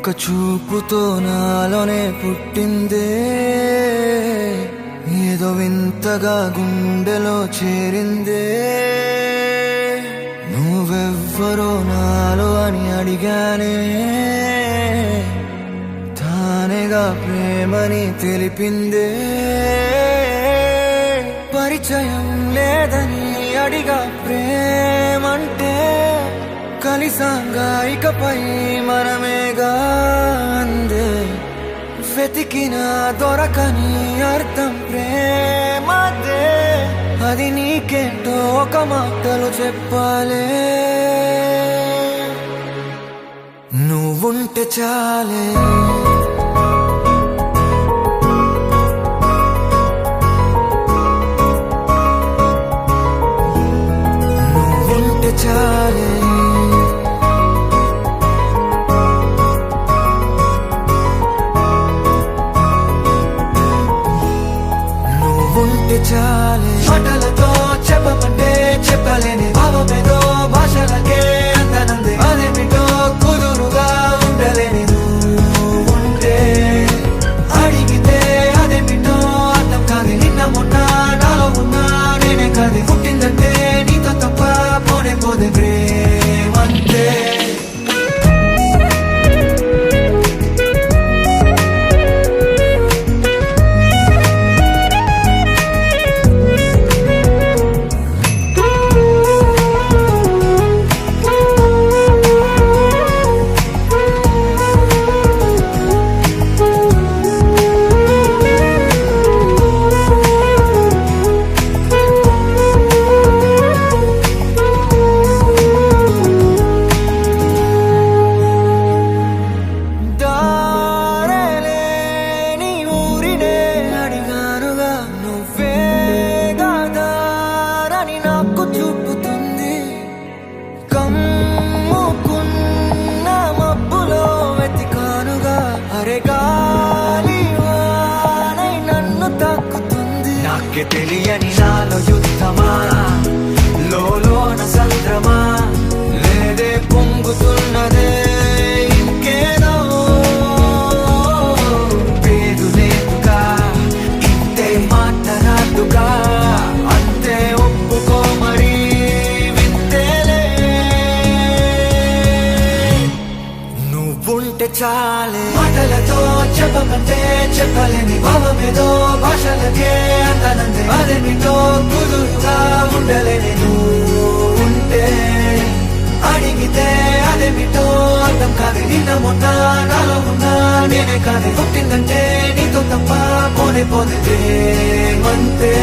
ఒక చూపుతో నాలోనే పుట్టిందే, ఏదో వింతగా గుండెలో చేరిందే. నువ్వెవ్వరో నాలో అని అడిగానే, తానేగా ప్రేమని తెలిపిందే. పరిచయం లేదని అడిగా ప్రేమంటే, కలిసాంగా ఇకపై మనమేగా అందే. వెతికిన దొరకని అర్థం ప్రేమదే, అది నీకేంటో ఒక మాటలు చెప్పాలే. నువ్వుంటే చాలే, నువ్వుంటే చాలే. నువ్వుంటే చాలే, మాటలతో చెప్పమంటే చెప్పలేని భావమేదో భాషలకే అందనందే. అదేమిటో కుదురుగా ఉండలేని నువ్వుంటే, అడిగితే అదేమిటో అర్థం కాదు. నిన్న మొన్న నాలో ఉన్నా నేనే కాదు. పుట్టిందంటే నీతో తప్ప పోనే పోదే ప్రేమంతే. నాకే తెలియని నాలో యుద్ధమా, లోన సంద్రమా, లేదే పొంగుతున్నదే ఇంకేదో. పేరు లేదుగా ఇంతే మాట్లాడుగా, అంతే ఒప్పుకో మరి వింతేలే. నువ్వుంటే చాలే, మాటలతో చెప్పమంటే చెప్పలేని భావమేదో భాషలకే అందనందే. అదేమిటో కుదురుగా ఉండలేని నువ్వుంటే, అడిగితే అదేమిటో అర్థం కాదు. నిన్న మొన్న నాలో ఉన్నా నేనే కాదు. పుట్టిందంటే నీతో తప్ప పోనే పోతే ప్రేమంతే.